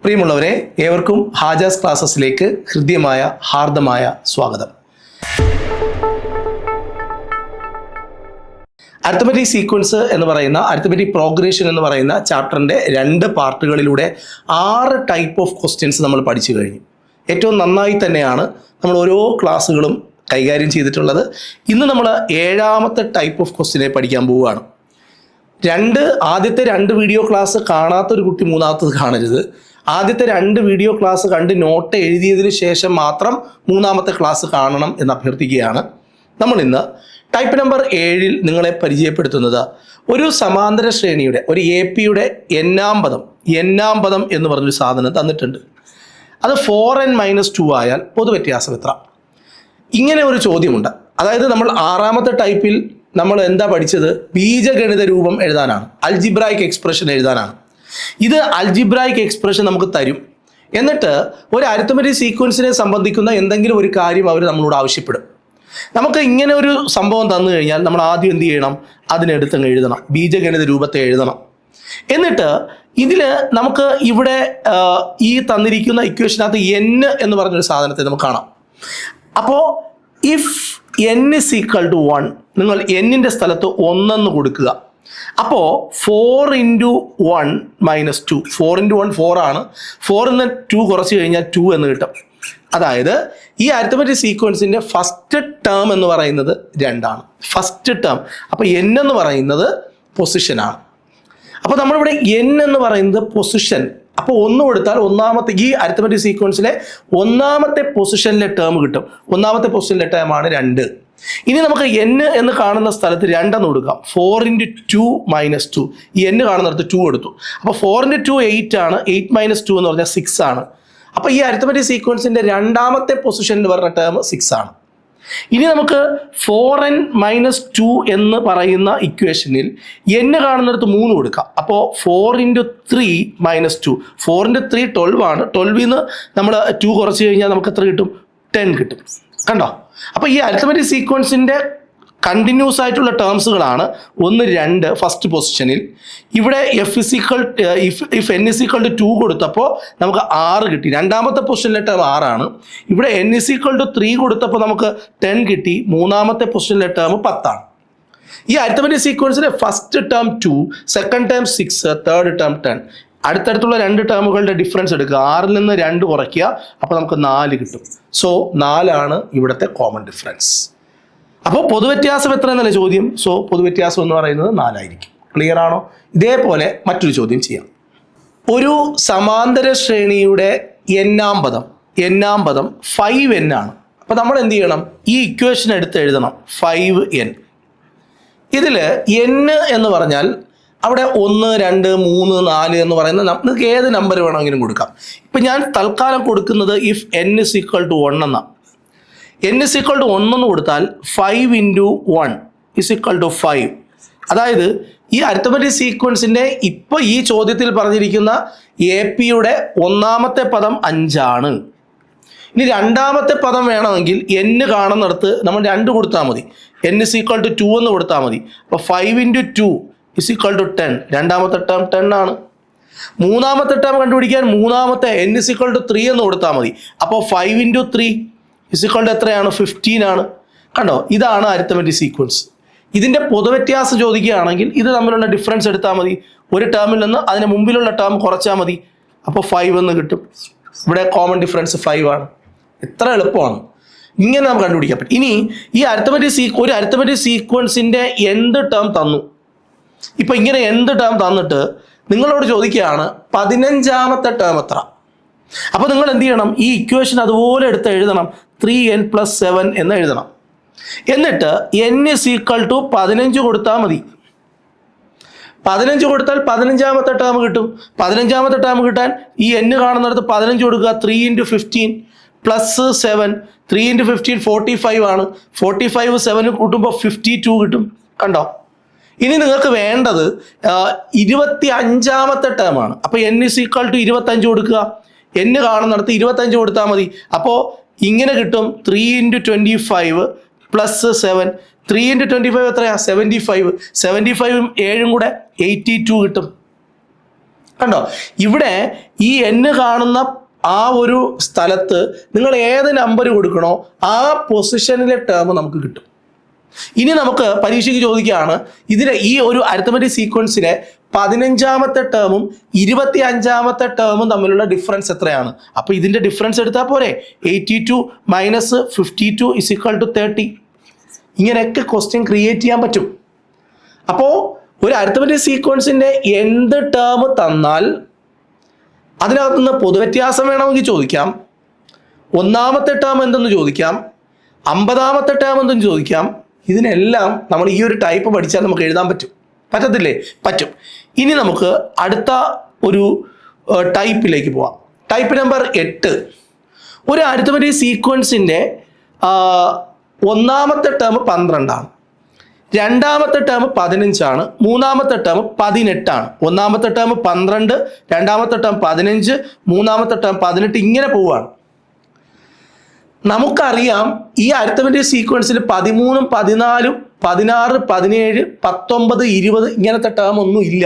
പ്രിയമുള്ളവരെ, ഏവർക്കും ഹാജാസ് ക്ലാസ്സസിലേക്ക് ഹൃദ്യമായ ഹാർദമായ സ്വാഗതം. അരിത്മെറ്റിക് സീക്വൻസ് എന്ന് പറയുന്ന അരിത്മെറ്റിക് പ്രോഗ്രഷൻ എന്ന് പറയുന്ന ചാപ്റ്ററിൻ്റെ 2 പാർട്ടുകളിലൂടെ 6 ടൈപ്പ് ഓഫ് ക്വസ്റ്റ്യൻസ് നമ്മൾ പഠിച്ചു കഴിഞ്ഞു. ഏറ്റവും നന്നായി തന്നെയാണ് നമ്മൾ ഓരോ ക്ലാസ്സുകളും കൈകാര്യം ചെയ്തിട്ടുള്ളത്. ഇന്ന് നമ്മൾ 7ാമത്തെ ടൈപ്പ് ഓഫ് ക്വസ്റ്റ്യനെ പഠിക്കാൻ പോവുകയാണ്. ആദ്യത്തെ 2 വീഡിയോ ക്ലാസ് കാണാത്തൊരു കുട്ടി 3ാമത്തത് കാണരുത്. ആദ്യത്തെ 2 വീഡിയോ ക്ലാസ് കണ്ട് നോട്ട് എഴുതിയതിന് ശേഷം മാത്രം 3ാമത്തെ ക്ലാസ് കാണണം എന്ന് അഭ്യർത്ഥിക്കുകയാണ്. നമ്മൾ ഇന്ന് ടൈപ്പ് നമ്പർ 7 നിങ്ങളെ പരിചയപ്പെടുത്തുന്നത് ഒരു സമാന്തര ശ്രേണിയുടെ ഒരു AP-യുടെ n-ാം പദം എന്ന് പറഞ്ഞൊരു സാധനം തന്നിട്ടുണ്ട്. അത് 4n-2 ആയാൽ പൊതുവ്യത്യാസം എത്ര? ഇങ്ങനെ ഒരു ചോദ്യമുണ്ട്. അതായത് നമ്മൾ 6ാമത്തെ ടൈപ്പിൽ നമ്മൾ എന്താ പഠിച്ചത്? ബീജഗണിത രൂപം എഴുതാനാണ്, അൽജിബ്രായിക് എക്സ്പ്രഷൻ എഴുതാനാണ്. ഇത് അൽജിബ്രായിക് എക്സ്പ്രഷൻ നമുക്ക് തരും. എന്നിട്ട് ഒരു അരിത്മെറ്റിക് സീക്വൻസിനെ സംബന്ധിക്കുന്ന എന്തെങ്കിലും ഒരു കാര്യം അവർ നമ്മളോട് ആവശ്യപ്പെടും. നമുക്ക് ഇങ്ങനെ ഒരു സംഭവം തന്നു കഴിഞ്ഞാൽ നമ്മൾ ആദ്യം എന്ത് ചെയ്യണം? അതിനെടുത്തങ്ങ് എഴുതണം, ബീജഗണിത രൂപത്തെ എഴുതണം. എന്നിട്ട് ഇതിൽ നമുക്ക് ഇവിടെ ഈ തന്നിരിക്കുന്ന ഇക്വേഷനകത്ത് n എന്ന് പറഞ്ഞൊരു സാധനത്തെ നമുക്ക് കാണാം. അപ്പോൾ if n is equal to 1, നിങ്ങൾ n-ൻ്റെ സ്ഥലത്ത് 1 എന്ന് കൊടുക്കുക. അപ്പോൾ 4 × 1 - 2, 4 × 1 4 ആണ്. 4 നിന്ന് 2 കുറച്ച് കഴിഞ്ഞാൽ 2 എന്ന് കിട്ടും. അതായത് ഈ അരിത്മെറ്റിക് സീക്വൻസിൻ്റെ ഫസ്റ്റ് ടേം എന്ന് പറയുന്നത് 2 ആണ്, ഫസ്റ്റ് ടേം. അപ്പോൾ n എന്ന് പറയുന്നത് പൊസിഷനാണ്. അപ്പോൾ നമ്മളിവിടെ n എന്ന് പറയുന്നത് പൊസിഷൻ. അപ്പോൾ 1 കൊടുത്താൽ ഒന്നാമത്തെ ഈ അരിത്മെറ്റിക് സീക്വൻസിലെ 1ാമത്തെ പൊസിഷനിലെ ടേം കിട്ടും. 1ാമത്തെ പൊസിഷനിലെ ടേം ആണ് 2. ഇനി നമുക്ക് n എന്ന് കാണുന്ന സ്ഥലത്ത് 2 എന്ന് കൊടുക്കാം. 4 × 2 - 2, ഈ n കാണുന്നിടത്ത് 2 കൊടുത്തു. അപ്പോൾ 4 × 2 8 ആണ്. 8 - 2 എന്ന് പറഞ്ഞാൽ 6 ആണ്. അപ്പോൾ ഈ അരിത്മെറ്റിക് സീക്വൻസിൻ്റെ 2ാമത്തെ പൊസിഷനിൽ വരുന്ന ടേം 6 ആണ്. ഇനി നമുക്ക് 4n - 2 എന്ന് പറയുന്ന ഇക്വേഷനിൽ n കാണുന്നിടത്ത് 3 കൊടുക്കാം. അപ്പോൾ 4 × 3 - 2, 4 × 3 12 ആണ്. 12ൽ നിന്ന് നമ്മൾ 2 കുറച്ച് കഴിഞ്ഞാൽ നമുക്ക് എത്ര കിട്ടും? 10 കിട്ടും. കണ്ടോ? അപ്പോൾ ഈ അരിത്മെറ്റിക് സീക്വൻസിൻ്റെ കണ്ടിന്യൂസ് ആയിട്ടുള്ള ടേംസുകളാണ് 1, 2 ഫസ്റ്റ് പൊസിഷനിൽ. ഇവിടെ if n is equal to 2 കൊടുത്തപ്പോൾ നമുക്ക് 6 കിട്ടി. 2ാമത്തെ പൊസിഷനിലെ ടേം 6 ആണ്. ഇവിടെ n is equal to 3 കൊടുത്തപ്പോൾ നമുക്ക് 10 കിട്ടി. 3ാമത്തെ പൊസിഷനിലെ ടേം 10 ആണ്. ഈ അരിത്മെറ്റിക് സീക്വൻസിലെ first term 2, second term 6, third term 10. അടുത്തടുത്തുള്ള 2 ടേമുകളുടെ ഡിഫറൻസ് എടുക്കുക. 6ൽ നിന്ന് 2 കുറയ്ക്കുക, അപ്പോൾ നമുക്ക് 4 കിട്ടും. സോ 4 ആണ് ഇവിടുത്തെ കോമൺ ഡിഫറൻസ്. അപ്പോൾ പൊതുവ്യത്യാസം എത്ര എന്നല്ല ചോദ്യം. സോ പൊതുവ്യത്യാസം എന്ന് പറയുന്നത് 4 ആയിരിക്കും. ക്ലിയർ ആണോ? ഇതേപോലെ മറ്റൊരു ചോദ്യം ചെയ്യാം. ഒരു സമാന്തര ശ്രേണിയുടെ n-ാം പദം 5n ആണ്. അപ്പോൾ നമ്മൾ എന്ത് ചെയ്യണം? ഈ ഇക്വേഷൻ എടുത്ത് എഴുതണം, 5n. ഇതിൽ n എന്ന് പറഞ്ഞാൽ അവിടെ 1, 2, 3, 4 എന്ന് പറയുന്ന നിങ്ങൾക്ക് ഏത് നമ്പർ വേണമെങ്കിലും കൊടുക്കാം. ഇപ്പം ഞാൻ തൽക്കാലം കൊടുക്കുന്നത് if n is equal to 1 എന്നാണ്. n is equal to 1 എന്ന് കൊടുത്താൽ 5 × 1 is equal to 5. അതായത് ഈ അരിത്മെറ്റിക് സീക്വൻസിൻ്റെ ഇപ്പോൾ ഈ ചോദ്യത്തിൽ പറഞ്ഞിരിക്കുന്ന AP-യുടെ 1ാമത്തെ പദം 5 ആണ്. ഇനി 2ാമത്തെ പദം വേണമെങ്കിൽ n കാണുന്നിടത്ത് നമ്മൾ 2 കൊടുത്താൽ മതി. n is equal to 2 എന്ന് കൊടുത്താൽ മതി. അപ്പോൾ 5 × 2 is equal to 10. 2ാമത്തെ ടേം 10 ആണ്. 3ാമത്തെ ടേം കണ്ടുപിടിക്കാൻ 3ാമത്തെ n is equal to 3 എന്ന് കൊടുത്താൽ മതി. അപ്പോൾ 5 × 3 is equal to എത്രയാണ്? 15 ആണ്. കണ്ടോ? ഇതാണ് അരിത്മെറ്റിക് സീക്വൻസ്. ഇതിൻ്റെ പൊതുവ്യത്യാസം ചോദിക്കുകയാണെങ്കിൽ ഇത് തമ്മിലുള്ള ഡിഫറൻസ് എടുത്താൽ മതി. ഒരു ടേമിൽ നിന്ന് അതിന് മുമ്പിലുള്ള ടേം കുറച്ചാൽ മതി. അപ്പോൾ 5 എന്ന് കിട്ടും. ഇവിടെ കോമൺ ഡിഫറൻസ് 5 ആണ്. എത്ര എളുപ്പമാണ്! ഇങ്ങനെ നമുക്ക് കണ്ടുപിടിക്കാൻ പറ്റും. ഇനി ഈ ഒരു അരിത്മെറ്റിക് സീക്വൻസിൻ്റെ എന്ത് ടേം തന്നു? ഇപ്പോൾ ഇങ്ങനെ എന്ത് ടേം തന്നിട്ട് നിങ്ങളോട് ചോദിക്കുകയാണ് 15ാമത്തെ ടേം എത്ര? അപ്പോൾ നിങ്ങൾ എന്ത് ചെയ്യണം? ഈ ഇക്വേഷൻ അതുപോലെ എടുത്ത് എഴുതണം. 3n + 7 എന്ന് എഴുതണം. എന്നിട്ട് n is equal to 15 കൊടുത്താൽ മതി. 15 കൊടുത്താൽ 15ാമത്തെ ടേം കിട്ടും. 15ാമത്തെ ടേം കിട്ടാൻ ഈ n കാണുന്നിടത്ത് 15 കൊടുക്കുക. 3 × 15 + 7, 3 × 15 45 ആണ്. 45 7 കൂട്ടുമ്പോൾ 52 കിട്ടും. കണ്ടോ? ഇനി നിങ്ങൾക്ക് വേണ്ടത് 25ാമത്തെ ടേം ആണ്. അപ്പോൾ n is equal to 25 കൊടുക്കുക. n കാണുന്നിടത്ത് 25 കൊടുത്താൽ മതി. അപ്പോൾ ഇങ്ങനെ കിട്ടും. 3 × 25 + 7, 3 × 25 എത്രയാണ്? 75. 75ഉം 7ഉം കൂടെ 82 കിട്ടും. കണ്ടോ, ഇവിടെ ഈ n കാണുന്ന ആ ഒരു സ്ഥലത്ത് നിങ്ങൾ ഏത് നമ്പർ കൊടുക്കണോ ആ പൊസിഷനിലെ ടേം നമുക്ക് കിട്ടും. ഇനി നമുക്ക് പരീക്ഷയ്ക്ക് ചോദിക്കുകയാണ്, ഇതിലെ ഈ ഒരു അരിത്തമെറ്റിക് സീക്വൻസിലെ 15ാമത്തെ ടേമും 25ാമത്തെ ടേമും തമ്മിലുള്ള ഡിഫറൻസ് എത്രയാണ്? അപ്പോൾ ഇതിന്റെ ഡിഫറൻസ് എടുത്താൽ പോരെ. 82 മൈനസ് 52 ഇസ് ഈക്വൽ ടു 30. ഇങ്ങനെയൊക്കെ ക്വസ്റ്റ്യൻ ക്രിയേറ്റ് ചെയ്യാൻ പറ്റും. അപ്പോൾ ഒരു അരിത്തമെറ്റിക് സീക്വൻസിന്റെ എന്ത് ടേം തന്നാൽ അതിനകത്തുനിന്ന് പൊതുവ്യത്യാസം വേണമെങ്കിൽ ചോദിക്കാം, 1ാമത്തെ ടേം എന്തെന്ന് ചോദിക്കാം, 50ാമത്തെ ടേം എന്തെന്ന് ചോദിക്കാം. ഇതിനെല്ലാം നമ്മൾ ഈ ഒരു ടൈപ്പ് പഠിച്ചാൽ നമുക്ക് എഴുതാൻ പറ്റും. പറ്റത്തില്ലേ? പറ്റും. ഇനി നമുക്ക് അടുത്ത ഒരു ടൈപ്പിലേക്ക് പോവാം. Type number 8. ഒരു അരിത്തമെറ്റിക് സീക്വൻസിൻ്റെ 1ാമത്തെ ടേം 12 ആണ്, 2ാമത്തെ ടേം 15 ആണ്, 3ാമത്തെ ടേം 18 ആണ്. 1ാമത്തെ ടേം 12, 2ാമത്തെ ടേം 15, 3ാമത്തെ ടേം 18, ഇങ്ങനെ പോവുകയാണ്. നമുക്കറിയാം ഈ അരിത്തമെറ്റിക് സീക്വൻസിൽ 13, 14, 16, 17, 19, 20 ഇങ്ങനത്തെ ടേം ഒന്നും ഇല്ല.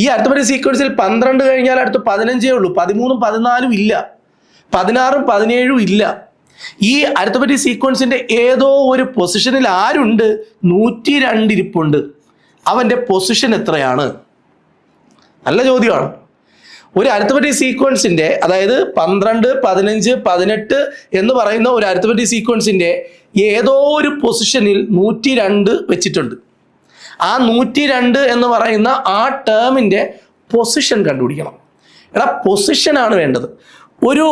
ഈ അരിത്തമെറ്റിക് സീക്വൻസിൽ 12 കഴിഞ്ഞാൽ അടുത്ത് 15 ഉള്ളൂ. 13, 14 ഇല്ല, 16, 17 ഇല്ല. ഈ അരിത്തമെറ്റിക് സീക്വൻസിന്റെ ഏതോ ഒരു പൊസിഷനിൽ ആരുണ്ട്? 102 ഇരിപ്പുണ്ട്. അവന്റെ പൊസിഷൻ എത്രയാണ്? നല്ല ചോദ്യമാണ്. ഒരു അരിത്തമെറ്റിക് സീക്വൻസിന്റെ, അതായത് 12, 15, 18 എന്ന് പറയുന്ന ഒരു അരിത്തമെറ്റിക് സീക്വൻസിന്റെ ഏതോ ഒരു പൊസിഷനിൽ 102 വെച്ചിട്ടുണ്ട്. ആ 102 എന്ന് പറയുന്ന ആ ടേമിന്റെ പൊസിഷൻ കണ്ടുപിടിക്കണം. എടാ, പൊസിഷനാണ് വേണ്ടത്. ഒരു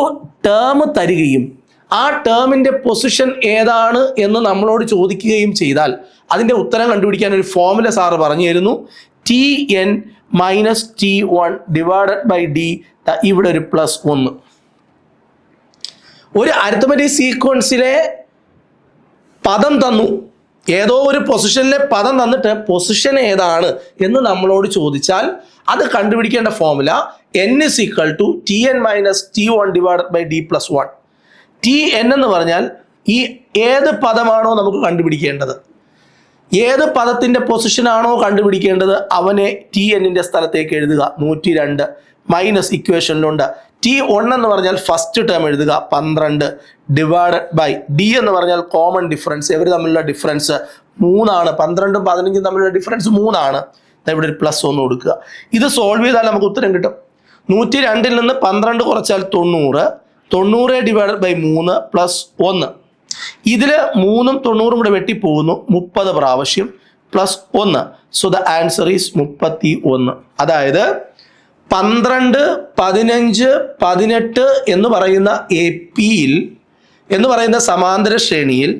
ടേം തരികയും ആ ടേമിന്റെ പൊസിഷൻ ഏതാണ് എന്ന് നമ്മളോട് ചോദിക്കുകയും ചെയ്താൽ അതിന്റെ ഉത്തരം കണ്ടുപിടിക്കാൻ ഒരു ഫോർമുല സാറ് പറഞ്ഞു തരുന്നു. Tn minus T1 divided by D. ഇവിടെ ഒരു +1. ഒരു അരിത്തമെറ്റിക് സീക്വൻസിലെ പദം തന്നു, ഏതോ ഒരു പൊസിഷനിലെ പദം തന്നിട്ട് പൊസിഷൻ ഏതാണ് എന്ന് നമ്മളോട് ചോദിച്ചാൽ അത് കണ്ടുപിടിക്കേണ്ട formula n is equal to Tn minus T1 divided by D +1. Tn എന്ന് പറഞ്ഞാൽ ഈ ഏത് പദമാണോ നമുക്ക് കണ്ടുപിടിക്കേണ്ടത്, ഏത് പദത്തിന്റെ പൊസിഷനാണോ കണ്ടുപിടിക്കേണ്ടത് അവനെ Tn സ്ഥലത്തേക്ക് എഴുതുക 102 മൈനസ് ഇക്വേഷനിലുണ്ട്. T1 എന്ന് പറഞ്ഞാൽ ഫസ്റ്റ് ടേം എഴുതുക 12 ഡിവൈഡഡ് ബൈ ഡി എന്ന് പറഞ്ഞാൽ കോമൺ ഡിഫറൻസ്, ഇവർ തമ്മിലുള്ള ഡിഫറൻസ് 3 ആണ്. 12ഉം 15ഉം തമ്മിലുള്ള ഡിഫറൻസ് 3 ആണ്. ഇവിടെ ഒരു +1 കൊടുക്കുക. ഇത് സോൾവ് ചെയ്താൽ നമുക്ക് ഉത്തരം കിട്ടും. 102ൽ നിന്ന് 12 കുറച്ചാൽ 90, 90 ഡിവൈഡഡ് ബൈ 3 +1. ഇതിൽ 3ഉം 90ഉം കൂടെ വെട്ടിപ്പോകുന്നു 30 പ്രാവശ്യം +1. So the answer is 31. അതായത് 12, 15, 18 എന്ന് പറയുന്ന APയിൽ എന്ന് പറയുന്ന സമാന്തര ശ്രേണിയിൽ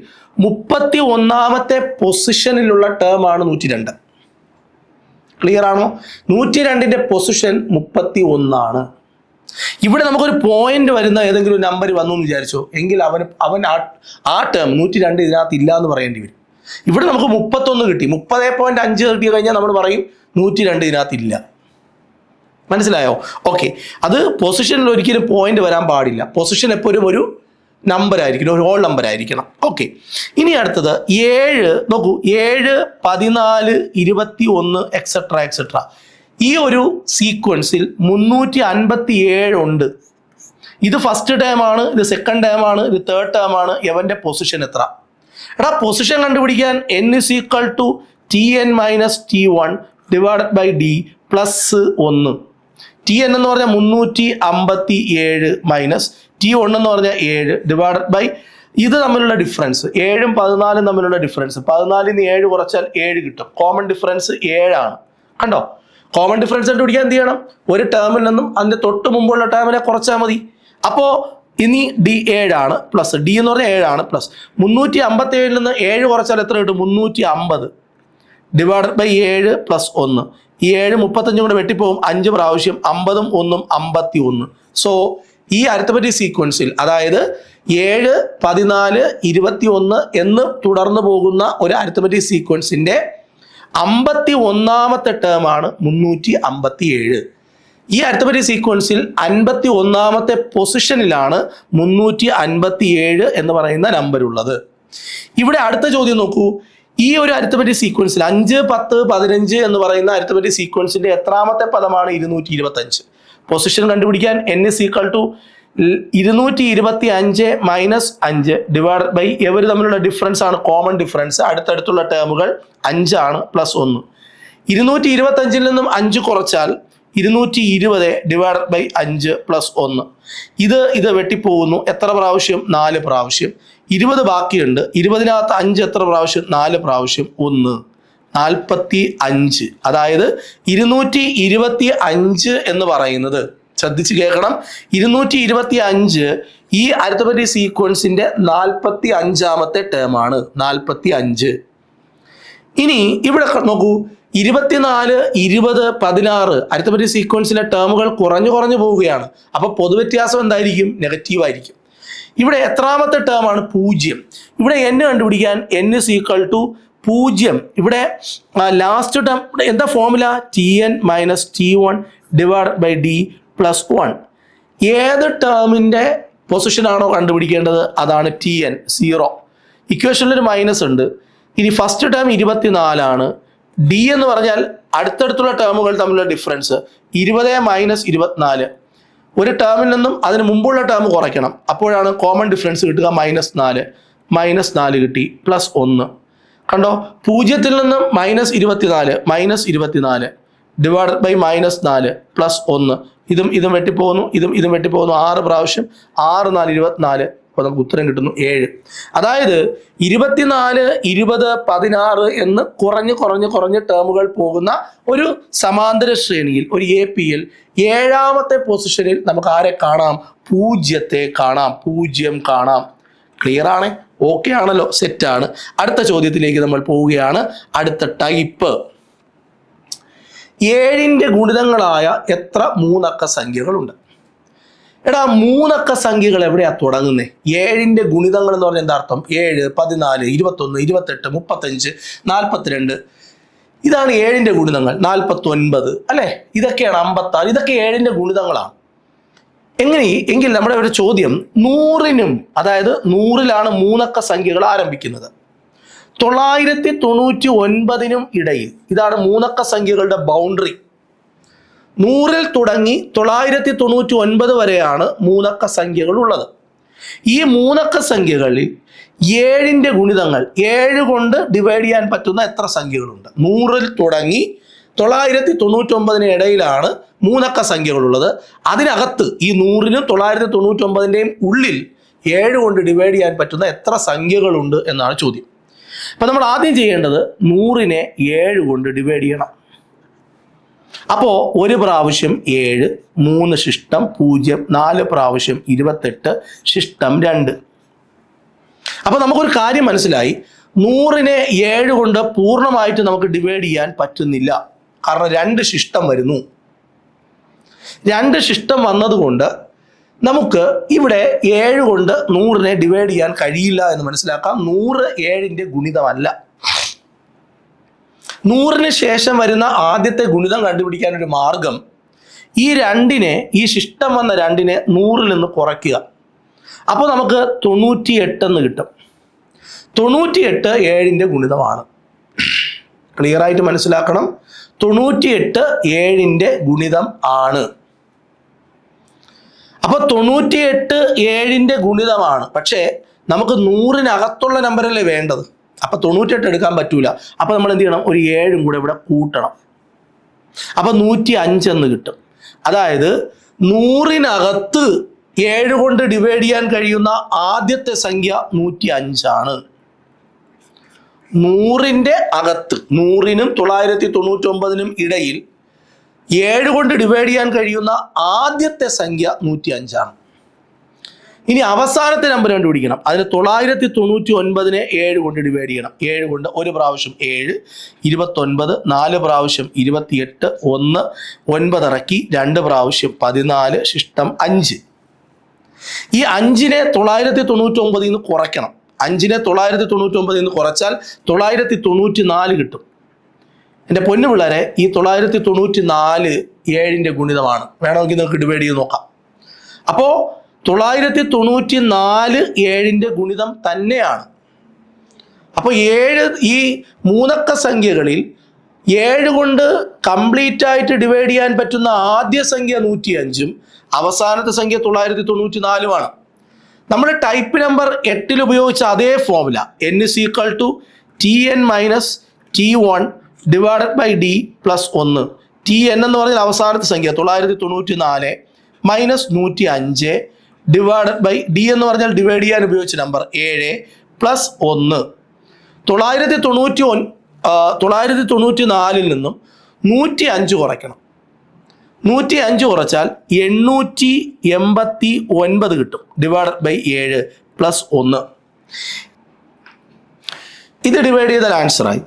31ാമത്തെ പൊസിഷനിലുള്ള ടേമാണ് 102. ക്ലിയർ ആണോ? 102ന്റെ പൊസിഷൻ 31 ഇവിടെ നമുക്കൊരു പോയിന്റ് വരുന്ന ഏതെങ്കിലും നമ്പർ വന്നു എന്ന് വിചാരിച്ചോ, എങ്കിൽ അവൻ ആ ടേം 102 ഇതിനകത്ത് ഇല്ല എന്ന് പറയേണ്ടി വരും. ഇവിടെ നമുക്ക് 31 കിട്ടി, 30.5 കിട്ടി കഴിഞ്ഞാൽ നമ്മൾ പറയും 102 ഇതിനകത്ത് ഇല്ല. മനസ്സിലായോ? ഓക്കെ, അത് പൊസിഷനിൽ ഒരിക്കലും പോയിന്റ് വരാൻ പാടില്ല. പൊസിഷൻ എപ്പോഴും ഒരു നമ്പർ ആയിരിക്കണം, ഒരു ഹോൾ നമ്പർ ആയിരിക്കണം. ഓക്കെ, ഇനി അടുത്തത് 7 നോക്കൂ. 7, 14, 21 എക്സെട്ര എക്സെട്ര. ഈ ഒരു സീക്വൻസിൽ 357 ഉണ്ട്. ഇത് ഫസ്റ്റ് ടേം ആണ്, ഇത് സെക്കൻഡ് ടേം ആണ്, ഇത് തേർഡ് ടേം ആണ്. എവന്റെ പൊസിഷൻ എത്ര? എടാ, പൊസിഷൻ കണ്ടുപിടിക്കാൻ n is equal to Tn minus T1 divided by D +1. Tn എന്ന് പറഞ്ഞാൽ 357 മൈനസ് T1 എന്ന് പറഞ്ഞാൽ 7 ഡിവൈഡഡ് ബൈ ഇത് തമ്മിലുള്ള ഡിഫറൻസ് 7ഉം 14ഉം തമ്മിലുള്ള ഡിഫറൻസ്. 14ൽ നിന്ന് 7 കുറച്ചാൽ 7 കിട്ടും. കോമൺ ഡിഫറൻസ് 7 ആണ്. കണ്ടോ? കോമൺ ഡിഫറൻസ് കണ്ടുപിടിക്കാൻ എന്ത് ചെയ്യണം? ഒരു ടേമിൽ നിന്നും അതിൻ്റെ തൊട്ട് മുമ്പുള്ള ടേമിനെ കുറച്ചാൽ മതി. അപ്പോൾ ഇനി D 7 ആണ് പ്ലസ്, ഡി എന്ന് പറഞ്ഞാൽ 7 ആണ് പ്ലസ് 357ൽ നിന്ന് 7 കുറച്ചാൽ എത്ര കിട്ടും? 350 ഡിവൈഡഡ് ബൈ 7 +1. ഈ 7 35 കൂടെ വെട്ടിപ്പോവും 5 പ്രാവശ്യം. 50ഉം 1ഉം 51. സോ ഈ അരിത്തമെറ്റിക് സീക്വൻസിൽ, അതായത് 7, 14, 21 എന്ന് തുടർന്ന് പോകുന്ന ഒരു അരിത്തമെറ്റിക് സീക്വൻസിന്റെ 51ാമത്തെ ടേമാണ് 357. ഈ അരിത്തമെറ്റിക് സീക്വൻസിൽ 51ാമത്തെ പൊസിഷനിലാണ് 357 എന്ന് പറയുന്ന നമ്പർ ഉള്ളത്. ഇവിടെ അടുത്ത ചോദ്യം നോക്കൂ. ഈ ഒരു അരിത്തമെറ്റിക് സീക്വൻസിൽ 5, 10, 15 എന്ന് പറയുന്ന അരിത്തമെറ്റിക് സീക്വൻസിന്റെ എത്രാമത്തെ പദമാണ് 225? പൊസിഷൻ കണ്ടുപിടിക്കാൻ n is equal to 225 minus 5 divide by ഇവർ തമ്മിലുള്ള ഡിഫറൻസ് ആണ് കോമൺ ഡിഫറൻസ്. അടുത്തടുത്തുള്ള ടേമുകൾ 5 ആണ് പ്ലസ് 1. 225 നിന്നും 5 കുറച്ചാൽ 220 ഡിവൈഡ് ബൈ 5 പ്ലസ് 1. ഇത് വെട്ടിപ്പോകുന്നു. എത്ര പ്രാവശ്യം? 4 പ്രാവശ്യം. 20 ബാക്കിയുണ്ട്. 20-നകത്ത് 5 എത്ര പ്രാവശ്യം? 4 പ്രാവശ്യം. 1 45. അതായത് 225 എന്ന് പറയുന്നത്, ശ്രദ്ധിച്ച് കേൾക്കണം, 225 ഈ അരിത്തമെറ്റിക് സീക്വൻസിന്റെ 45-ാമത്തെ ടേമാണ്. 45. ഇനി ഇവിടെ നോക്കൂ, 24, 20, 16 അരിത്തമെറ്റിക് സീക്വൻസിലെ ടേമുകൾ കുറഞ്ഞു പോവുകയാണ്. അപ്പോൾ പൊതുവ്യത്യാസം എന്തായിരിക്കും? നെഗറ്റീവ് ആയിരിക്കും. ഇവിടെ എത്രാമത്തെ ടേമാണ്? 0. ഇവിടെ n കണ്ടുപിടിക്കാൻ n is equal to 0. ഇവിടെ ലാസ്റ്റ് ടേം എന്താ formula? Tn minus T1 divide by d plus 1. ഏത് ടേമിൻ്റെ പൊസിഷനാണോ കണ്ടുപിടിക്കേണ്ടത് അതാണ് Tn, 0. ഇക്വേഷനിലൊരു മൈനസ് ഉണ്ട്. ഇനി ഫസ്റ്റ് ടേം 24 ആണ്. ഡി എന്ന് പറഞ്ഞാൽ അടുത്തടുത്തുള്ള ടേമുകൾ തമ്മിലുള്ള ഡിഫറൻസ്. 20 മൈനസ് 24. ഒരു ടേമിൽ നിന്നും അതിന് മുമ്പുള്ള ടേം കുറയ്ക്കണം. അപ്പോഴാണ് കോമൺ ഡിഫറൻസ് കിട്ടുക. -4 കിട്ടി. പ്ലസ് 1. കണ്ടോ, 0-ൽ നിന്നും -24 ഡിവൈഡ് ബൈ -4 പ്ലസ് 1. ഇതും വെട്ടിപ്പോകുന്നു. ഇതും വെട്ടിപ്പോകുന്നു. 6 പ്രാവശ്യം. 6, 4, 24. അപ്പോൾ നമുക്ക് ഉത്തരം കിട്ടുന്നു 7. അതായത് 24, 20, 16 എന്ന് കുറഞ്ഞ് ടേമുകൾ പോകുന്ന ഒരു സമാന്തര ശ്രേണിയിൽ, ഒരു APL 7-ാമത്തെ പൊസിഷനിൽ നമുക്ക് ആരെ കാണാം? 0-ത്തെ കാണാം. 0 കാണാം. ക്ലിയർ ആണ്? ഓക്കെ ആണല്ലോ? സെറ്റാണ്. അടുത്ത ചോദ്യത്തിലേക്ക് നമ്മൾ പോവുകയാണ്. അടുത്ത ടൈപ്പ്, 7ന്റെ ഗുണിതങ്ങളായ എത്ര 3 അക്ക സംഖ്യകളുണ്ട്? എടാ, 3 അക്ക സംഖ്യകൾ എവിടെയാ തുടങ്ങുന്നത്? 7ന്റെ ഗുണിതങ്ങൾ എന്ന് പറഞ്ഞാൽ എന്താ അർത്ഥം? 7, 14, 21, 28, 35, 42. ഇതാണ് 7ന്റെ ഗുണിതങ്ങൾ. 49 അല്ലേ? ഇതൊക്കെയാണ് 56. ഇതൊക്കെ 7ന്റെ ഗുണിതങ്ങളാണ്. എങ്കിൽ നമ്മുടെ ഒരു ചോദ്യം, 100-നും, അതായത് 100-ലാണ് 3 അക്ക സംഖ്യകൾ ആരംഭിക്കുന്നത്. 999-നും ഇടയിൽ. ഇതാണ് 3 അക്ക സംഖ്യകളുടെ ബൗണ്ടറി. 100-ൽ തുടങ്ങി 999 വരെയാണ് 3 അക്ക സംഖ്യകൾ ഉള്ളത്. ഈ 3 അക്ക സംഖ്യകളിൽ 7ന്റെ ഗുണിതങ്ങൾ, 7 കൊണ്ട് ഡിവൈഡ് ചെയ്യാൻ പറ്റുന്ന എത്ര സംഖ്യകളുണ്ട്? 100-ൽ തുടങ്ങി 999-ന് ഇടയിലാണ് 3 അക്ക സംഖ്യകളുള്ളത്. അതിനകത്ത് ഈ 100-നും 999-ന്റെയും ഉള്ളിൽ 7 കൊണ്ട് ഡിവൈഡ് ചെയ്യാൻ പറ്റുന്ന എത്ര സംഖ്യകളുണ്ട് എന്നാണ് ചോദ്യം. അപ്പം നമ്മൾ ആദ്യം ചെയ്യേണ്ടത് 100-നെ 7 കൊണ്ട് ഡിവൈഡ് ചെയ്യണം. അപ്പോൾ 1 പ്രാവശ്യം 7, 3 ശിഷ്ടം 0, 4 പ്രാവശ്യം 28 ശിഷ്ടം 2. അപ്പോൾ നമുക്കൊരു കാര്യം മനസ്സിലായി, 100-നെ 7 കൊണ്ട് പൂർണ്ണമായിട്ട് നമുക്ക് ഡിവൈഡ് ചെയ്യാൻ പറ്റുന്നില്ല. കാരണം 2 ശിഷ്ടം വരുന്നു. 2 ശിഷ്ടം വന്നതുകൊണ്ട് നമുക്ക് ഇവിടെ 7 കൊണ്ട് 100-നെ ഡിവൈഡ് ചെയ്യാൻ കഴിയില്ല എന്ന് മനസ്സിലാക്കാം. 100 7ന്റെ ഗുണിതമല്ല. 100-ന് ശേഷം വരുന്ന ആദ്യത്തെ ഗുണിതം കണ്ടുപിടിക്കാൻ ഒരു മാർഗം, ഈ ശിഷ്ടം വന്ന 2-നെ 100-ൽ നിന്ന് കുറയ്ക്കുക. അപ്പോൾ നമുക്ക് 98 എന്ന് കിട്ടും. 98 7ന്റെ ഗുണിതമാണ്. ക്ലിയർ ആയിട്ട് മനസ്സിലാക്കണം. 98 7ന്റെ ഗുണിതം ആണ്. അപ്പോൾ 98 7ന്റെ ഗുണിതമാണ്. പക്ഷേ നമുക്ക് 100-നകത്തുള്ള നമ്പറല്ലേ വേണ്ടത്. അപ്പോൾ 98 എടുക്കാൻ പറ്റൂല. അപ്പോൾ നമ്മൾ എന്ത് ചെയ്യണം? ഒരു 7 കൂടെ ഇവിടെ കൂട്ടണം. അപ്പോൾ 105 എന്ന് കിട്ടും. അതായത് 100-നകത്ത് 7 കൊണ്ട് ഡിവൈഡ് ചെയ്യാൻ കഴിയുന്ന ആദ്യത്തെ സംഖ്യ 105 ആണ്. 100-ന്റെ അകത്ത്, 100-നും 999-നും ഇടയിൽ 7 കൊണ്ട് ഡിവൈഡ് ചെയ്യാൻ കഴിയുന്ന ആദ്യത്തെ സംഖ്യ 105 ആണ്. ഇനി അവസാനത്തെ നമ്പർ കണ്ടുപിടിക്കണം. അതിന് 999-നെ 7 കൊണ്ട് ഡിവൈഡ് ചെയ്യണം. 7 കൊണ്ട് 1 പ്രാവശ്യം 7, 29, 4 പ്രാവശ്യം 28, 1, 9 ഇറക്കി 2 പ്രാവശ്യം 14 ശിഷ്ടം 5. ഈ 5-നെ 999-ൽ നിന്ന് കുറയ്ക്കണം. 5-നെ 999-ൽ നിന്ന് കുറച്ചാൽ 994 കിട്ടും. എൻ്റെ പൊന്നു പിള്ളേരെ, ഈ 994 7ന്റെ ഗുണിതമാണ്. വേണമെങ്കിൽ നമുക്ക് ഡിവൈഡ് ചെയ്ത് നോക്കാം. അപ്പോൾ 994 7ന്റെ ഗുണിതം തന്നെയാണ്. അപ്പോൾ 7 ഈ മൂന്നക്ക സംഖ്യകളിൽ 7 കൊണ്ട് കംപ്ലീറ്റ് ആയിട്ട് ഡിവൈഡ് ചെയ്യാൻ പറ്റുന്ന ആദ്യ സംഖ്യ 105ഉം അവസാനത്തെ സംഖ്യ 994ഉമാണ്. നമ്മൾ ടൈപ്പ് നമ്പർ 8 ഉപയോഗിച്ച അതേ formula n is equal to tn minus t1 divided by d plus 1. tn എന്ന് പറഞ്ഞാൽ അവസാനത്തെ സംഖ്യ 994 മൈനസ് 105 ഡിവൈഡഡ് ബൈ d എന്ന് പറഞ്ഞാൽ ഡിവൈഡ് ചെയ്യാൻ ഉപയോഗിച്ച നമ്പർ 7 പ്ലസ് 1. 994 നിന്നും 105 കുറയ്ക്കണം. 105 കുറച്ചാൽ 889 കിട്ടും ഡിവൈഡഡ് ബൈ 7 പ്ലസ് 1. ഇത് ഡിവൈഡ് ചെയ്താൽ ആൻസറായി.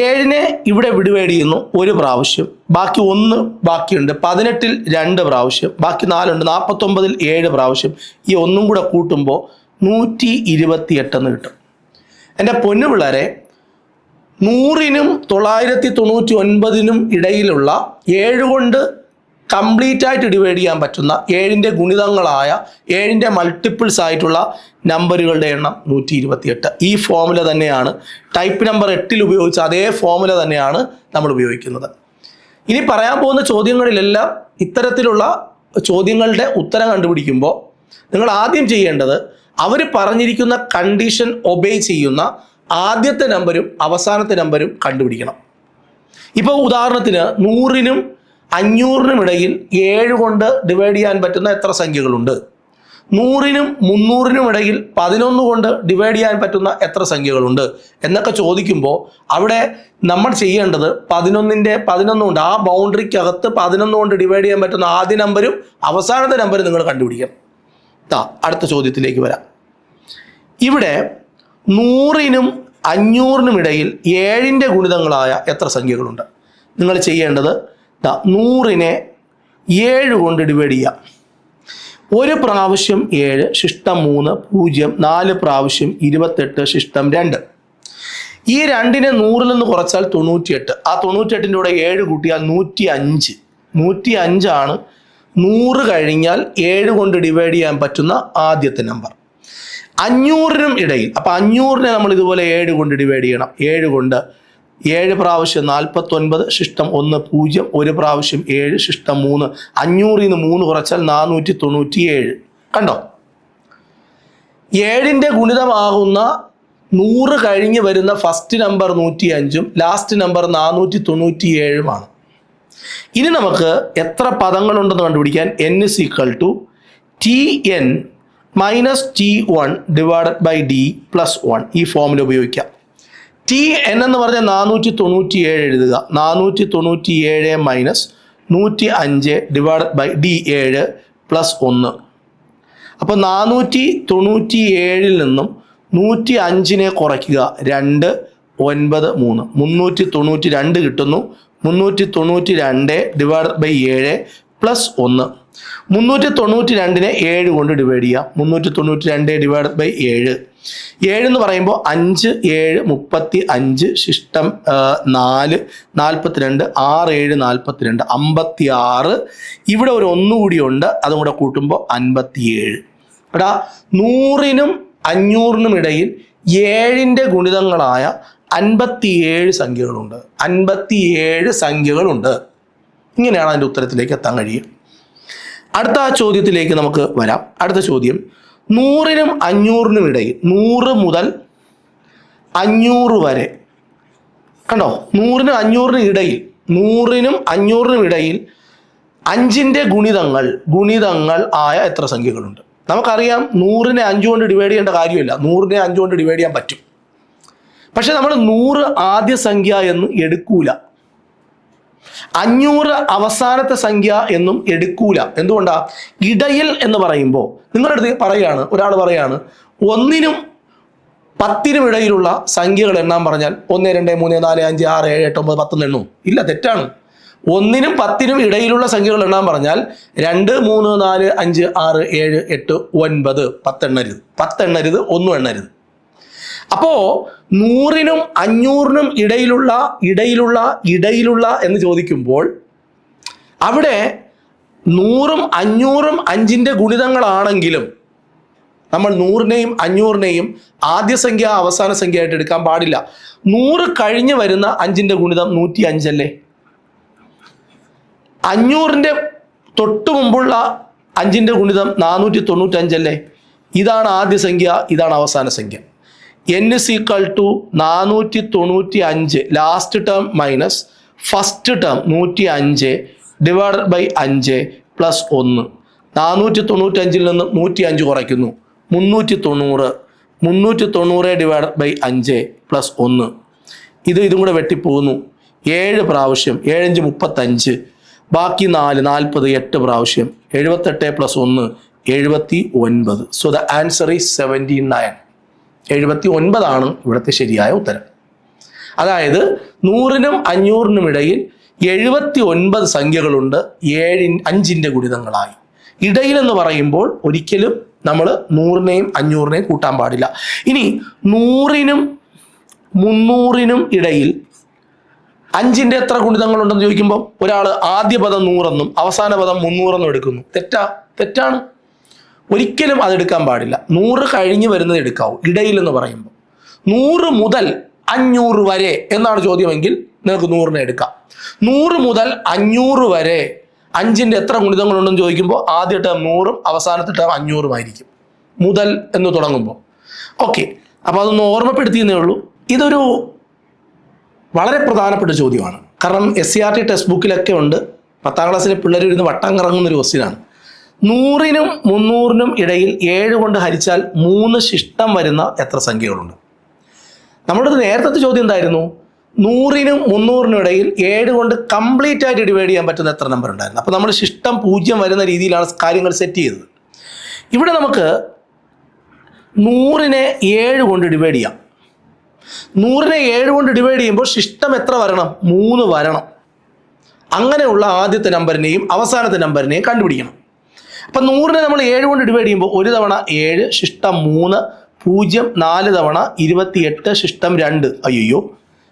7നെ ഇവിടെ ഡിവൈഡ് ചെയ്യുന്നു ഒരു പ്രാവശ്യം, ബാക്കി 1 ബാക്കിയുണ്ട്. 18ൽ 2 പ്രാവശ്യം, ബാക്കി 4 ഉണ്ട്. 49ൽ 7 പ്രാവശ്യം. ഈ ഒന്നും കൂടെ കൂട്ടുമ്പോൾ 128 എന്ന് കിട്ടും. എൻ്റെ പൊന്നു പിള്ളേരെ, 100നും 999നും ഇടയിലുള്ള 7 കൊണ്ട് കംപ്ലീറ്റ് ആയിട്ട് ഡിവൈഡ് ചെയ്യാൻ പറ്റുന്ന 7ൻ്റെ ഗുണിതങ്ങളായ 7ൻ്റെ മൾട്ടിപ്പിൾസ് ആയിട്ടുള്ള നമ്പറുകളുടെ എണ്ണം 128. ഈ ഫോർമുല തന്നെയാണ് ടൈപ്പ് നമ്പർ 8 ഉപയോഗിച്ച അതേ ഫോർമുല തന്നെയാണ് നമ്മൾ ഉപയോഗിക്കുന്നത്. ഇനി പറയാൻ പോകുന്ന ചോദ്യങ്ങളിലെല്ലാം ഇത്തരത്തിലുള്ള ചോദ്യങ്ങളുടെ ഉത്തരം കണ്ടുപിടിക്കുമ്പോൾ നിങ്ങൾ ആദ്യം ചെയ്യേണ്ടത് അവർ പറഞ്ഞിരിക്കുന്ന കണ്ടീഷൻ ഒബേ ചെയ്യുന്ന ആദ്യത്തെ നമ്പരും അവസാനത്തെ നമ്പരും കണ്ടുപിടിക്കണം. ഇപ്പോൾ ഉദാഹരണത്തിന് 100നും 500നും ഇടയിൽ 7 കൊണ്ട് ഡിവൈഡ് ചെയ്യാൻ പറ്റുന്ന എത്ര സംഖ്യകളുണ്ട്? 100നും 300നും ഇടയിൽ 11 കൊണ്ട് ഡിവൈഡ് ചെയ്യാൻ പറ്റുന്ന എത്ര സംഖ്യകളുണ്ട് എന്നൊക്കെ ചോദിക്കുമ്പോൾ അവിടെ നമ്മൾ ചെയ്യേണ്ടത് 11 കൊണ്ട് ആ ബൗണ്ടറിക്കകത്ത് 11 കൊണ്ട് ഡിവൈഡ് ചെയ്യാൻ പറ്റുന്ന ആദ്യ നമ്പരും അവസാനത്തെ നമ്പരും നിങ്ങൾ കണ്ടുപിടിക്കണം. അടുത്ത ചോദ്യത്തിലേക്ക് വരാം. ഇവിടെ 100നും 500നും ഇടയിൽ 7ൻ്റെ ഗുണിതങ്ങളായ എത്ര സംഖ്യകളുണ്ട്? നിങ്ങൾ ചെയ്യേണ്ടത് 100നെ 7 കൊണ്ട് ഡിവൈഡ് ചെയ്യാം. ഒരു പ്രാവശ്യം 7 ശിഷ്ടം 3 0, 4 പ്രാവശ്യം 28 ശിഷ്ടം 2. ഈ 2നെ 100ൽ നിന്ന് കുറച്ചാൽ 98. ആ 98ൻ്റെ കൂടെ 7 കൂട്ടിയാൽ 105. 105 ആണ് 100 കഴിഞ്ഞാൽ 7 കൊണ്ട് ഡിവൈഡ് ചെയ്യാൻ പറ്റുന്ന ആദ്യത്തെ നമ്പർ. 500നും ഇടയിൽ, അപ്പോൾ 500നെ നമ്മൾ ഇതുപോലെ 7 കൊണ്ട് ഡിവൈഡ് ചെയ്യണം. 7 കൊണ്ട് 7 പ്രാവശ്യം 49 ശിഷ്ടം 1 0, ഒരു പ്രാവശ്യം 7 ശിഷ്ടം 3. 500ൽ നിന്ന് 3 കുറച്ചാൽ 497. കണ്ടോ? 7ൻ്റെ ഗുണിതമാകുന്ന 100 കഴിഞ്ഞ് വരുന്ന ഫസ്റ്റ് നമ്പർ 105ഉം ലാസ്റ്റ് നമ്പർ 497ഉമാണ്. ഇനി നമുക്ക് എത്ര പദങ്ങളുണ്ടെന്ന് കണ്ടുപിടിക്കാൻ n is equal to tn minus t1 divided by d plus 1 ഈ ഫോമിൽ ഉപയോഗിക്കാം. tn എന്ന് പറഞ്ഞാൽ 497 എഴുതുക. 497 minus 105 divided by d 7 plus 1. അപ്പോൾ 497ൽ നിന്നും 105നെ കുറയ്ക്കുക. 2 9 3 392 കിട്ടുന്നു. 392 ഡിവൈഡഡ് ബൈ 7 പ്ലസ് 1. 392നെ 7 കൊണ്ട് ഡിവൈഡ് ചെയ്യാം. 392 ഡിവൈഡഡ് ബൈ 7. 7 എന്ന് പറയുമ്പോൾ 5 7 35 ശിഷ്ടം 4 42 6 7 42 56. ഇവിടെ ഒരു 1 കൂടി ഉണ്ട്, അതും കൂടെ കൂട്ടുമ്പോൾ 57. എടാ, 100നും 500നും ഇടയിൽ 7ൻ്റെ ഗുണിതങ്ങളായ 57 സംഖ്യകളുണ്ട്. 57 സംഖ്യകളുണ്ട്. ഇങ്ങനെയാണ് അതിൻ്റെ ഉത്തരത്തിലേക്ക് എത്താൻ കഴിയുക. അടുത്ത ചോദ്യത്തിലേക്ക് നമുക്ക് വരാം. അടുത്ത ചോദ്യം, 100നും 500നും ഇടയിൽ, 100 മുതൽ 500 വരെ, കണ്ടോ? 100നും 500നും ഇടയിൽ, 100നും 500നും ഇടയിൽ 5ൻ്റെ ഗുണിതങ്ങൾ ആയ എത്ര സംഖ്യകളുണ്ട്? നമുക്കറിയാം 100നെ 5 കൊണ്ട് ഡിവൈഡ് ചെയ്യേണ്ട കാര്യമില്ല. 100നെ 5 കൊണ്ട് ഡിവൈഡ് ചെയ്യാൻ പറ്റും. പക്ഷെ നമ്മൾ 100 ആദ്യ സംഖ്യ എന്ന് എടുക്കൂല, 500 അവസാനത്തെ സംഖ്യ എന്നും എടുക്കൂല. എന്തുകൊണ്ടാ? ഇടയിൽ എന്ന് പറയുമ്പോൾ നിങ്ങളുടെ അടുത്ത് ഒരാൾ പറയാണ് 1നും 10നും ഇടയിലുള്ള സംഖ്യകൾ എണ്ണാൻ പറഞ്ഞാൽ 1 2 3 4 5 6 7 8 9 10 എണ്ണും. ഇല്ല, തെറ്റാണ്. 1നും 10നും ഇടയിലുള്ള സംഖ്യകൾ എണ്ണാൻ പറഞ്ഞാൽ 2 3 4 5 6 7 8 9 10 എണ്ണരുത്. 10 എണ്ണരുത്, 1 എണ്ണരുത്. അപ്പോൾ 100നും 500നും ഇടയിലുള്ള എന്ന് ചോദിക്കുമ്പോൾ അവിടെ 100ഉം 500ഉം 5ൻ്റെ ഗുണിതങ്ങളാണെങ്കിലും നമ്മൾ 100നെയും 500നെയും ആദ്യ സംഖ്യ അവസാന സംഖ്യ ആയിട്ട് എടുക്കാൻ പാടില്ല. 100 കഴിഞ്ഞ് വരുന്ന 5ന്റെ ഗുണിതം 105 അല്ലേ? 500ന്റെ തൊട്ട് മുമ്പുള്ള 5ന്റെ ഗുണിതം 495 അല്ലേ? ഇതാണ് ആദ്യ സംഖ്യ, ഇതാണ് അവസാന സംഖ്യ. n = 495 last term minus first term 105 divided by 5 plus 1. 495ൽ നിന്ന് 105 കുറയ്ക്കുന്നു, 390. 390 ഡിവൈഡഡ് ബൈ 5 പ്ലസ് 1. ഇതും കൂടെ വെട്ടിപ്പോകുന്നു. 7 പ്രാവശ്യം, 7 5 35, ബാക്കി 4 40, 8 പ്രാവശ്യം, 78 plus 1 79. So the answer is 79. 79 ആണ് ഇവിടുത്തെ ശരിയായ ഉത്തരം. അതായത് 100നും 500നും ഇടയിൽ 79 സംഖ്യകളുണ്ട് 5ന്റെ ഗുണിതങ്ങളായി. ഇടയിലെന്ന് പറയുമ്പോൾ ഒരിക്കലും നമ്മൾ 100നെയും 500നെയും കൂട്ടാൻ പാടില്ല. ഇനി 100നും 300നും ഇടയിൽ 5ന്റെ എത്ര ഗുണിതങ്ങളുണ്ടെന്ന് ചോദിക്കുമ്പോൾ ഒരാൾ ആദ്യ പദം 100 എന്നും അവസാന പദം 300 എന്നും എടുക്കുന്നു. തെറ്റാണ്. ഒരിക്കലും അതെടുക്കാൻ പാടില്ല. 100 കഴിഞ്ഞ് വരുന്നത് എടുക്കാവൂ. ഇടയിലെന്ന് പറയുമ്പോൾ 100 മുതൽ 500 വരെ എന്നാണ് ചോദ്യമെങ്കിൽ നിങ്ങൾക്ക് 100നെ എടുക്കാം. 100 മുതൽ 500 വരെ 5ന്റെ എത്ര ഗുണിതങ്ങളുണ്ടെന്ന് ചോദിക്കുമ്പോൾ ആദ്യ ടേം 100ഉം അവസാനത്തെ ടേം 500ഉം ആയിരിക്കും. മുതൽ എന്ന് തുടങ്ങുമ്പോൾ. ഓക്കെ, അപ്പോൾ അതൊന്ന് ഓർമ്മപ്പെടുത്തിയെന്നേ ഉള്ളൂ. ഇതൊരു വളരെ പ്രധാനപ്പെട്ട ചോദ്യമാണ്. കാരണം SCRT ടെക്സ്റ്റ് ബുക്കിലൊക്കെ ഉണ്ട്. 10ാം ക്ലാസ്സിലെ പിള്ളേർ ഇരുന്ന് വട്ടം കറങ്ങുന്നൊരു ക്വസ്റ്റ്യനാണ്. 100നും 300നും ഇടയിൽ 7 കൊണ്ട് ഹരിച്ചാൽ 3 ശിഷ്ടം വരുന്ന എത്ര സംഖ്യകളുണ്ട്? നമ്മുടെ നേരത്തെ ചോദ്യം എന്തായിരുന്നു? 100നും 300നും ഇടയിൽ 7 കൊണ്ട് കംപ്ലീറ്റ് ആയിട്ട് ഡിവൈഡ് ചെയ്യാൻ പറ്റുന്ന എത്ര നമ്പർ ഉണ്ടായിരുന്നു? അപ്പോൾ നമ്മൾ ശിഷ്ടം 0 വരുന്ന രീതിയിലാണ് കാര്യങ്ങൾ സെറ്റ് ചെയ്തത്. ഇവിടെ നമുക്ക് 100നെ 7 കൊണ്ട് ഡിവൈഡ് ചെയ്യാം. 100നെ 7 കൊണ്ട് ഡിവൈഡ് ചെയ്യുമ്പോൾ ശിഷ്ടം എത്ര വരണം? 3 വരണം. അങ്ങനെയുള്ള ആദ്യത്തെ നമ്പറിനെയും അവസാനത്തെ നമ്പറിനെയും കണ്ടുപിടിക്കണം. അപ്പം 100നെ നമ്മൾ 7 കൊണ്ട് ഡിവൈഡ് ചെയ്യുമ്പോൾ 1 തവണ 7 ശിഷ്ടം 3 0 4 തവണ 28 ശിഷ്ടം 2. അയ്യോ,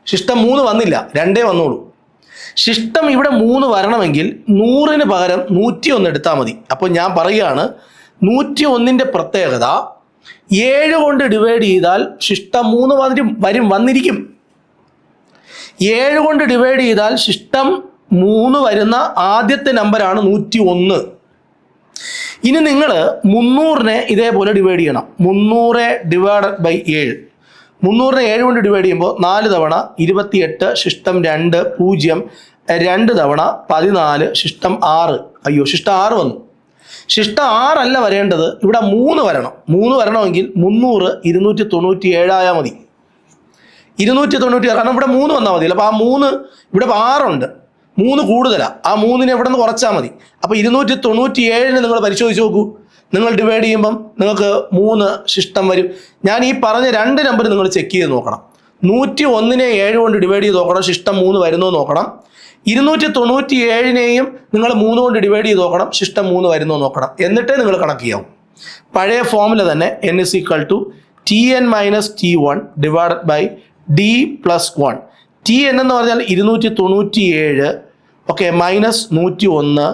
ശിഷ്ടം 3 വന്നില്ല, 2 വന്നോളൂ. ശിഷ്ടം ഇവിടെ 3 വരണമെങ്കിൽ 100ന് പകരം 101 എടുത്താൽ മതി. അപ്പോൾ ഞാൻ പറയുകയാണ് 101ൻ്റെ പ്രത്യേകത 7 കൊണ്ട് ഡിവൈഡ് ചെയ്താൽ ശിഷ്ടം 3 വന്നിരിക്കും. 7 കൊണ്ട് ഡിവൈഡ് ചെയ്താൽ ശിഷ്ടം 3 വരുന്ന ആദ്യത്തെ നമ്പറാണ് 101. ഇനി നിങ്ങൾ 300നെ ഇതേപോലെ ഡിവൈഡ് ചെയ്യണം. 300 ഡിവൈഡഡ് ബൈ 7. 300നെ 7 കൊണ്ട് ഡിവൈഡ് ചെയ്യുമ്പോൾ 4 തവണ 28 ശിഷ്ടം 2 0 2 തവണ 14 ശിഷ്ടം 6. അയ്യോ, ശിഷ്ടം 6 വന്നു. ശിഷ്ടം 6 അല്ല വരേണ്ടത്, ഇവിടെ 3 വരണം. 3 വരണമെങ്കിൽ 300 297 ആയാൽ മതി. 296, കാരണം ഇവിടെ 3 വന്നാൽ മതി. അപ്പോൾ ആ 3 ഇവിടെ 6 ഉണ്ട്, 3 കൂടുതലാണ്. ആ 3നെ ഇവിടെ നിന്ന് കുറച്ചാൽ മതി. അപ്പോൾ 297ന് നിങ്ങൾ പരിശോധിച്ച് നോക്കൂ. നിങ്ങൾ ഡിവൈഡ് ചെയ്യുമ്പം നിങ്ങൾക്ക് 3 ശിഷ്ടം വരും. ഞാൻ ഈ പറഞ്ഞ 2 നമ്പർ നിങ്ങൾ ചെക്ക് ചെയ്ത് നോക്കണം. 101നെ 7 കൊണ്ട് ഡിവൈഡ് ചെയ്ത് നോക്കണം, ശിഷ്ടം 3 വരുന്നോ നോക്കണം. 297നെയും നിങ്ങൾ 3 കൊണ്ട് ഡിവൈഡ് ചെയ്ത് നോക്കണം, ശിഷ്ടം 3 വരുന്നോ നോക്കണം. എന്നിട്ടേ നിങ്ങൾ കണക്ക് ചെയ്യാവും. പഴയ ഫോമുല തന്നെ n = Tn - T1 divided by D + 1. Tn എന്ന് പറഞ്ഞാൽ 297, okay, minus 101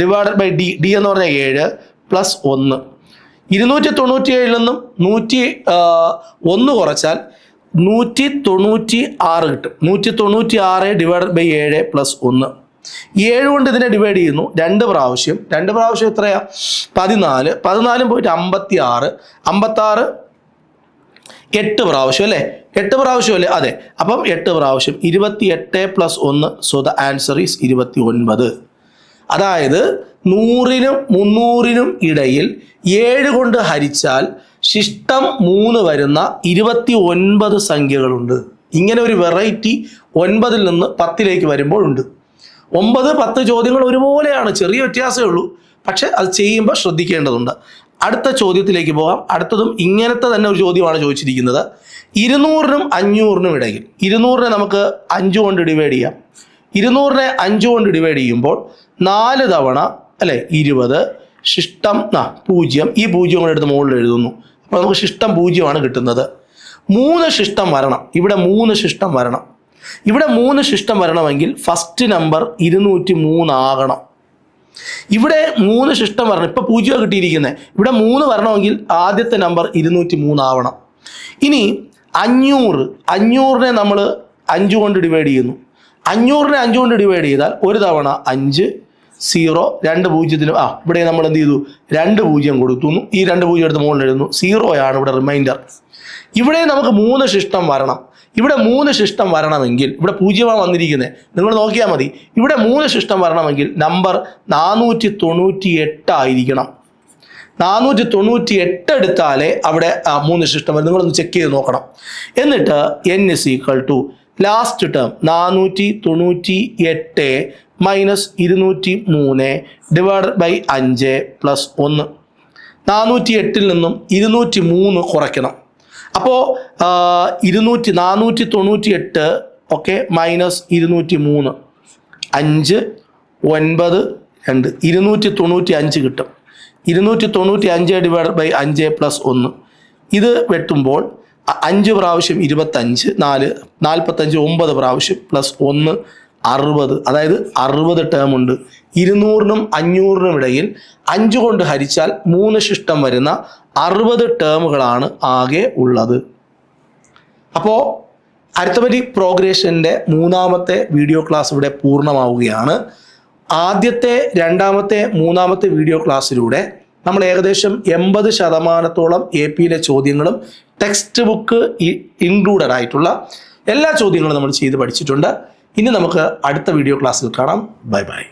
divided by D എന്ന് പറഞ്ഞാൽ 7 പ്ലസ് 1. 297ൽ നിന്നും 101 കുറച്ചാൽ 196 കിട്ടും. 196 ഡിവൈഡഡ് ബൈ 7 പ്ലസ് 1. 7 കൊണ്ട് ഇതിനെ ഡിവൈഡ് ചെയ്യുന്നു 2 പ്രാവശ്യം. 2 പ്രാവശ്യം എത്രയാ? 14. 14 പോയിട്ട് 56. 56 8 പ്രാവശ്യം അല്ലേ? 8 പ്രാവശ്യം അല്ലേ? അതെ. അപ്പം 8 പ്രാവശ്യം 28 plus 1. So the answer is 29. അതായത് 100നും 300നും ഇടയിൽ 7 കൊണ്ട് ഹരിച്ചാൽ ശിഷ്ടം 3 വരുന്ന 29 സംഖ്യകളുണ്ട്. ഇങ്ങനെ ഒരു വെറൈറ്റി 9ൽ നിന്ന് 10ലേക്ക് വരുമ്പോഴുണ്ട്. 9, 10 ചോദ്യങ്ങൾ ഒരുപോലെയാണ്, ചെറിയ വ്യത്യാസമേ ഉള്ളൂ. പക്ഷെ അത് ചെയ്യുമ്പോൾ ശ്രദ്ധിക്കേണ്ടതുണ്ട്. അടുത്ത ചോദ്യത്തിലേക്ക് പോകാം. അടുത്തതും ഇങ്ങനത്തെ തന്നെ ഒരു ചോദ്യമാണ് ചോദിച്ചിരിക്കുന്നത്. 200നും 500നും ഇടയിൽ 200നെ നമുക്ക് 5 കൊണ്ട് ഡിവൈഡ് ചെയ്യാം. 200നെ 5 കൊണ്ട് ഡിവൈഡ് ചെയ്യുമ്പോൾ 4 തവണ അല്ലേ 20 ശിഷ്ടം 0. ഈ 0 കൊണ്ട് എടുത്ത് മുകളിൽ എഴുതുന്നു. അപ്പോൾ നമുക്ക് ശിഷ്ടം 0 ആണ് കിട്ടുന്നത്. 3 ശിഷ്ടം വരണം. ഇവിടെ 3 ശിഷ്ടം വരണം. ഇവിടെ 3 ശിഷ്ടം വരണമെങ്കിൽ ഫസ്റ്റ് നമ്പർ 203 ആകണം. ഇവിടെ 3 ശിഷ്ടം വരണം. ഇപ്പോൾ 0 കിട്ടിയിരിക്കുന്നത്. ഇവിടെ 3 വരണമെങ്കിൽ ആദ്യത്തെ നമ്പർ 203 ആവണം. ഇനി 500നെ നമ്മൾ 5 കൊണ്ട് ഡിവൈഡ് ചെയ്യുന്നു. 500നെ 5 കൊണ്ട് ഡിവൈഡ് ചെയ്താൽ ഒരു തവണ 5 0 2 പൂജ്യത്തിന് ഇവിടെ നമ്മൾ എന്ത് ചെയ്തു 2 പൂജ്യം കൊടുത്തുന്നു. ഈ 2 പൂജ്യം എടുത്ത് മുകളിൽ എഴുതുന്നു. 0 ആണ് ഇവിടെ റിമൈൻഡർ. ഇവിടെ നമുക്ക് 3 ശിഷ്ടം വരണം. ഇവിടെ 3 ശിഷ്ടം വരണമെങ്കിൽ ഇവിടെ 0 വന്നിരിക്കുന്നത് നിങ്ങൾ നോക്കിയാൽ മതി. ഇവിടെ 3 ശിഷ്ടം വരണമെങ്കിൽ നമ്പർ 498 ആയിരിക്കണം. 498 എടുത്താലേ അവിടെ 3 ശിഷ്ടം വരും. നിങ്ങളൊന്ന് ചെക്ക് ചെയ്ത് നോക്കണം. എന്നിട്ട് n = last term 498 minus 203 divide by 5 plus 1. 408 നിന്നും 203 കുറയ്ക്കണം. അപ്പോൾ 498 ഓക്കെ മൈനസ് 203 5 9 2 295 കിട്ടും. 295 ഡിവൈഡ് ബൈ 5 പ്ലസ് 1. ഇത് വെട്ടുമ്പോൾ 5 പ്രാവശ്യം 25 4 45 9 പ്രാവശ്യം പ്ലസ് 1 60. അതായത് 60 ടേം ഉണ്ട്. 200നും 500നും ഇടയിൽ 5 കൊണ്ട് ഹരിച്ചാൽ 3 ശിഷ്ടം വരുന്ന 60 ടേമുകളാണ് ആകെ ഉള്ളത്. അപ്പോൾ അരിത്മെറ്റിക് പ്രോഗ്രഷൻ്റെ 3ാമത്തെ വീഡിയോ ക്ലാസ് ഇവിടെ പൂർണ്ണമാവുകയാണ്. ആദ്യത്തെ 2ാമത്തെ 3ാമത്തെ വീഡിയോ ക്ലാസ്സിലൂടെ നമ്മൾ ഏകദേശം 80% AP ചോദ്യങ്ങളും ടെക്സ്റ്റ് ബുക്ക് ഇൻക്ലൂഡഡ് ആയിട്ടുള്ള എല്ലാ ചോദ്യങ്ങളും നമ്മൾ ചെയ്ത് പഠിച്ചിട്ടുണ്ട്. ഇനി നമുക്ക് അടുത്ത വീഡിയോ ക്ലാസ്സിൽ കാണാം. Bye bye.